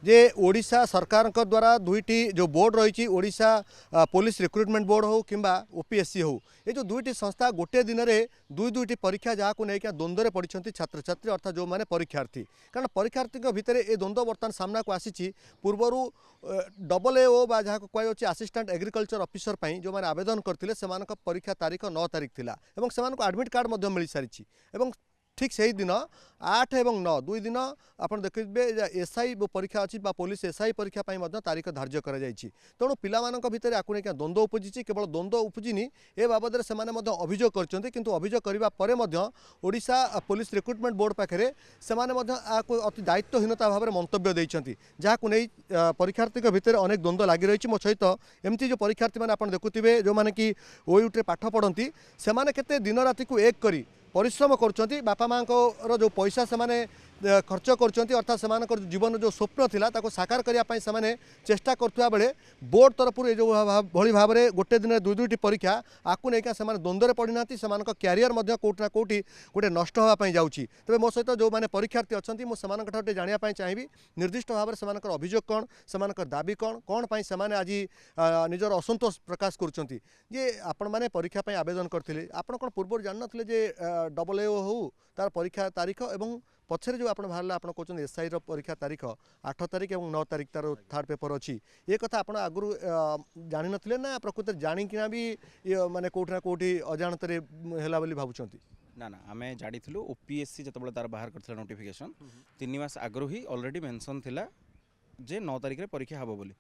जे ओडिशा सरकार द्वारा दुईटी जो बोर्ड रही ओडिशा पुलिस रिक्रुटमेंट बोर्ड हो कि ओपीएससी हो ये जो दुईटी संस्था गोटे दिन में दुईटी परीक्षा जहाँ को लेकिन द्वंद्व पड़ते छात्र छात्री अर्थात जो मैंने परीक्षार्थी कारण परीक्षार्थी भितर ये द्वंद्व बर्तमान सामना को आसी पूर्वर AA जहाँ को कहुच्छे आसिस्टेंट एग्रीकल्चर ऑफिसर जो मैंने आवेदन करते परीक्षा तारीख 9 तारीख थिला एवं एडमिट कार्ड मिल सारी ठीक से ही दिन 8 और 9 दुई दिन आप देखिए एसआई परीक्षा अच्छी पुलिस एसआई परीक्षा तारीख धार्य कर तेणु पिला भितर आपको लेकिन द्वंद्व उपजी केवल द्वंद्व उपजिनी ए बाबद से अभियोग कर अभियोग करने ओडिशा पुलिस रिक्रुटमेंट बोर्ड पाखे से अति दायित्वहीनता भाव में मंतव्य देते जहाँ को नहीं परीक्षार्थी भितर अनेक द्वंद्व लगी रही मो सहित एमती जो परीक्षार्थी मैंने आप देखुए जो मैंने कि ओयूटे पाठ पढ़ती से दिन राति को एक करी परिश्रम कर बापा माँ को जो पैसा से खर्च कर अर्थात से जीवन जो स्वप्न थिला ताको साकार करने से चेष्टा करुवा बेले बोर्ड तरफ जो भली भाव में गोटे दिन दुईटी परीक्षा आपको लेकिन से द्वंद्व पड़ी ना से क्यारियर कौटना कौटी गोटे नष्ट होगापी जाऊँगी तेज मो सहित जो मैंने परीक्षार्थी अच्छा मुझे जानापी चाहिए निर्दिष्ट भाव में से अभियोग कौन से दाबी कौन कौन से आज निजर असंतोष प्रकाश कर परीक्षा आवेदन करते आप कौन पूर्व जान नी AA हो तार परीक्षा तारीख एवं पछरे जो आप बाहर आप कहते एसआई परीक्षा तारीख 8 तारीख और 9 तारीख तार थर्ड पेपर अच्छी ये कथा आप आगु जान ना ना प्रकृत जाणिकिना भी माने कोठना कोठी अजाणत भावुंट ना ना आम जानी ओपीएससी जो तार बाहर कर नोटिफिकेशन 3 मास आगु ही अलरेडी मेंशन थिला जे 9 तारीख रे परीक्षा हम बोली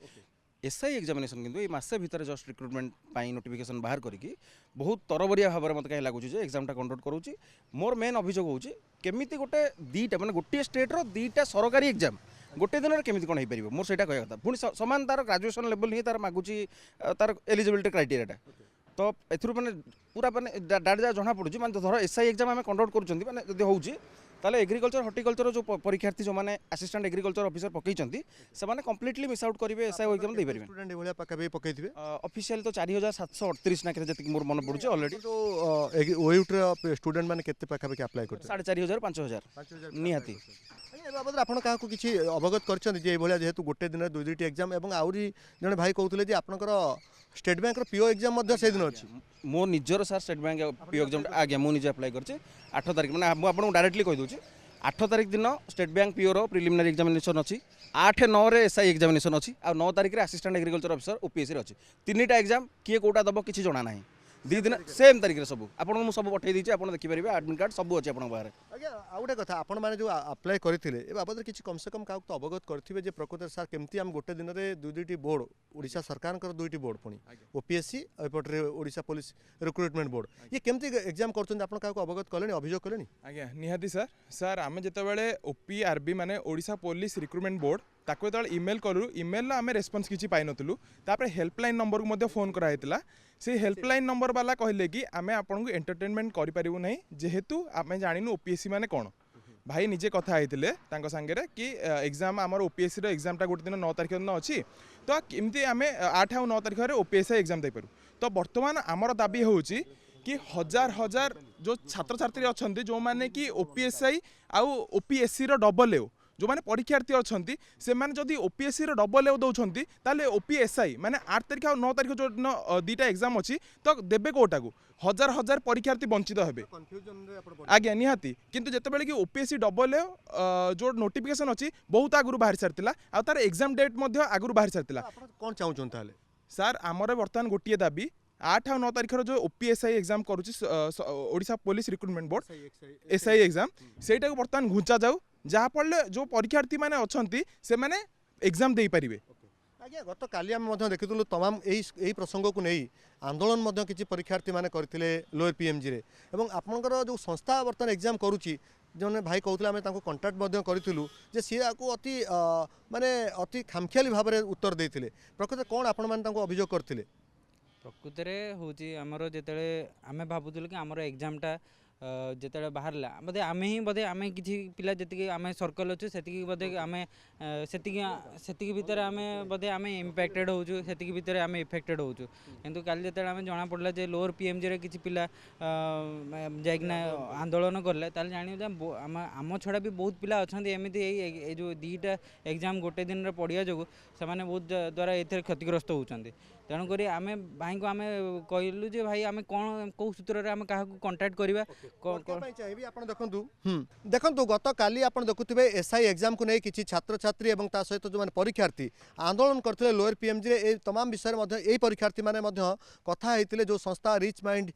एसआई एग्जामिनेशन किंतु ये मासे भितर जस्ट रिक्रुटमेंट पाई नोटिफिकेशन बाहर करके बहुत तरबरिया भाव में मत कहीं लगुच एग्जामटा कंडक्ट करूँ मोर मेन अभियोग होची केमिति गोटे दीटा माने गोटे स्टेट रो दीटा सरकारी एग्जाम गोटे दिन में केमिति कौन हो पार मोर से कह कथा पुणी सामान तार ग्राजुएशन लेवल ही तार मागुची तार एलिजिबिलिटी क्राइटेरिया तो एथुरु माने पूरा माने डाटा जना पड़ुची माने धर एसआई एग्जाम आम कंडक्ट करूँ माने जदि होउची ताले एग्रीकल्चर हॉर्टिकल्चर जो परीक्षार्थी जो मैंने असिस्टेंट एग्रीकल्चर ऑफिसर पकईचंती से माने कंप्लीटली मिस आउट करेंगे एसआई एग्जाम दे परिबे स्टूडेंट एभलिया पकाबे पकईथिबे ऑफिशियल तो 4738 ना के जति मोर मन पड़ुचे ऑलरेडी तो ओयूट्र स्टूडेंट माने केते पकाबे अप्लाई करते 4500 5000 निहाती बाबद आप किसी अवगत कर जेहेतु गोटे दिन दुईटी एग्जाम और आउरी जड़े भाई कहते हैं आपंकर स्टेट बैंक पीओ एग्जाम से दिन अच्छी मो निजर सार स्टेट बैंक पीओ एग्जाम आज्ञा मुझे अप्लाई कर 8 तारीख मैंने मुझे डायरेक्टली कहीदे 8 तारीख दिन स्टेट बैंक पीओ रो प्रिलिमिनरी एग्जामिनेशन अच्छी 8-9 रे एसआई एग्जामिनेशन अच्छी आ 9 तारीख रे असिस्टेंट एग्रीकल्चर ऑफिसर ओपीएससी अच्छी 3टा एग्जाम किए कोटा दब किसी जना ना 2 दिन सेम तारीख रे सब आपको सब पठे दीजिए आप देखिपारे एडमिट कार्ड सब अच्छे आप बाहर आज्ञा आ गोटे कथा आपण मैंने जो अप्लाई करते ए बाबद किसी कम से कम क्या तो अवगत करेंगे प्रकृत सार केमती आम गोटे दिन में दुईटी बोर्ड ओडिशा सरकार दुईटी बोर्ड पुणी ओपीएससी एपटे ओडिशा पुलिस रिक्रुटमेंट बोर्ड ये केमती एग्जाम कर अवगत कले अभियोग कले आज्ञा निहाती सर सर आम जिते ओपीआरबी माने ओडिशा पुलिस रिक्रुटमेंट बोर्ड ताको जो इमेल करूँ इमेल आम रेस्पन्स किसी पाई नथुलु तापर हेल्पलाइन नंबर को मध्य फोन कराइला से हेल्पलाइन नंबर वाला कहले कि आम आपको एंटरटेनमेंट करूँ ना जेहेतु आम जानिनु ओपीएससी माने कौन भाई निजे कथा होते सांगे कि एग्जाम आमर ओपीएससी एग्जामटा गोटे दिन 9 तारीख दिन अच्छी तो केमती आम 8 और 9 तारीख में ओपीएससी एग्जाम देपारू तो बर्तमान आमर दाबी होची कि हजार हजार जो छात्र छात्री अच्छा जो मैंने कि ओपीएसआई आउ ओपीएससी AA जो मैंने परीक्षार्थी अच्छा से मैंने जदि ओपीएससी AA दौरान ताले ओपीएसआई माने 8 तारीख और 9 तारीख जो दिन 2टा एग्जाम अच्छी तो देवे कोटा को हजार हजार परीक्षार्थी वंचित हेबे आज्ञा निहाती किंतु जितेबाला कि ओपीएससी AA जो नोटिफिकेशन अच्छी बहुत आगु बाहर सारी आ तार एग्जाम डेट आगु बाहर सारी कौन चाहूँ सर आमर बर्तमान गोटे दाबी 8 और 9 तारीख जो ओपीएसआई एग्जाम करुच्ची Odisha police recruitment board SI exam सेटा को बर्तमान घुंचा जाऊ जहाँफल जो परीक्षार्थी मैंने अच्छा से मैंने एग्जाम दे पारे आज्ञा गत काली आम देखी तमाम यही प्रसंग को नहीं आंदोलन किसी परीक्षार्थी मैंने करते लोअर पीएमजी रे एवं आपंकर जो संस्था बर्तमान एग्जाम करुच्ची जो भाई कहते आम कंटाक्ट करूँ सी अति माने अति खामखियाली भाव में उत्तर देते प्रकृत कौन आपण मैंने अभियोग करते प्रकृत में हूँ आमर जिते आम भावुलु कि आमर एग्जामटा ଯେତେବେଳେ ବାହାରିଲା ବୋଧେ ଆମେ ହିଁ ବୋଧେ ଆମେ କିଛି ପିଲା ଯେତିକି ଆମେ ସର୍କଲ୍ ଅଛୁ ସେତିକି ବୋଧେ ଆମେ ସେତିକି ଭିତରେ ଆମେ ବୋଧେ ଆମେ ଇମ୍ପାକ୍ଟେଡ୍ ହେଉଛୁ, ସେତିକି ଭିତରେ ଆମେ ଇଫେକ୍ଟେଡ୍ ହେଉଛୁ। କିନ୍ତୁ କାଲି ଯେତେବେଳେ ଆମେ ଜଣାପଡ଼ିଲା ଯେ ଲୋଅର୍ ପିଏମ୍ଜିରେ କିଛି ପିଲା ଯାଇକିନା ଆନ୍ଦୋଳନ କଲେ, ତାହେଲେ ଜାଣିବୁ ଯେ ଆମ ଛଡ଼ା ବି ବହୁତ ପିଲା ଅଛନ୍ତି ଏମିତି ଏଇ ଯେଉଁ ଦୁଇଟା ଏକ୍ଜାମ୍ ଗୋଟେ ଦିନରେ ପଡ଼ିବା ଯୋଗୁଁ ସେମାନେ ବହୁତ ଦ୍ୱାରା ଏଥିରେ କ୍ଷତିଗ୍ରସ୍ତ ହେଉଛନ୍ତି। ତେଣୁକରି ଆମେ ଭାଇଙ୍କୁ ଆମେ କହିଲୁ ଯେ ଭାଇ ଆମେ କ'ଣ କେଉଁ ସୂତ୍ରରେ ଆମେ କାହାକୁ କଣ୍ଟାକ୍ଟ କରିବା। ଚାହିଁବି ଆପଣ ଦେଖନ୍ତୁ ଦେଖନ୍ତୁ ଗତକାଲି ଆପଣ ଦେଖୁଥିବେ ଏସ୍ଆଇ ଏକ୍ଜାମକୁ ନେଇ କିଛି ଛାତ୍ରଛାତ୍ରୀ ଏବଂ ତା ସହିତ ଯେଉଁମାନେ ପରୀକ୍ଷାर्थी ଆନ୍ଦୋଳନ କରିଥିଲେ ଲୋୟର ପିଏମ୍ଜିରେ ଏ ତମାମ ବିଷୟରେ ମଧ୍ୟ ଏହି ପରୀକ୍ଷାर्थୀମାନେ ମଧ୍ୟ କଥା ହେଇଥିଲେ। ଯେଉଁ ସଂସ୍ଥା Rich Mind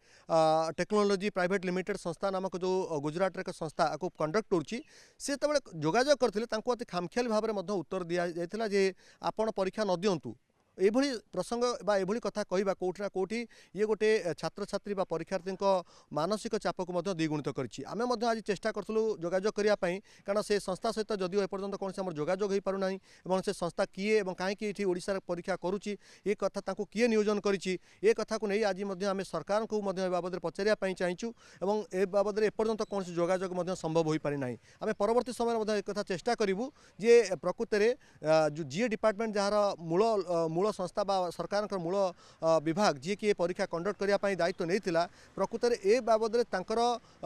Technology Private Limited संस्था नामक जो गुजरात एक संस्था को कंडक्ट करुच्ची सी जो जोगाजोग करते अति खामखियाली भाव में उत्तर दि जाता जे आपण परीक्षा न दिंतु एभली प्रसंग एभली कथा कहवा कौटी ना कौटी ये गोटे छात्र छात्री परीक्षार्थी मानसिक चाप को द्विगुणित करी आम आज चेष्टा करूँ जोगाजोग करने कारण से संस्था सहित जदिव एपर्यंत कौन से जोगाजोग हो पारना और से संस्था किए कहीं ओडिशा परीक्षा करुच्ची ये कथा किए नियोजन करी कथा को नहीं आज आम सरकार को बाबद पचारे चाहूँ और ए बाबद एपर्यंत कौन से जोगाजोग संभव हो पारिना आम परवर्ती समय एक चेष्टा करूँ जे प्रकृत में जो जीए डिपार्टमेंट जार मूल मूल संस्था सरकार मूल विभाग जी कि परीक्षा कंडक्ट करने दायित्व नहीं प्रकृत में ए बाबद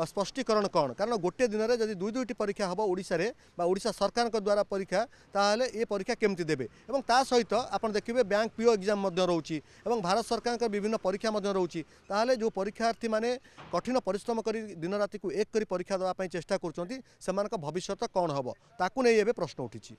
स्पष्टीकरण कौन कारण गोटे दिन में जब दुई दुईटी परीक्षा हम ओडिशा सरकार द्वारा परीक्षा ताहले ये परीक्षा केमती देबे एवं ता सहित आपन देखिए बैंक पीओ एग्जाम रोचे और भारत सरकार विभिन्न परीक्षा रोचे ताहले जो परीक्षार्थी माने कठिन परिश्रम कर दिन राति को एक कर परीक्षा देवाई चेष्टा कर भविष्य कौन हम ताकू नहीं प्रश्न उठी।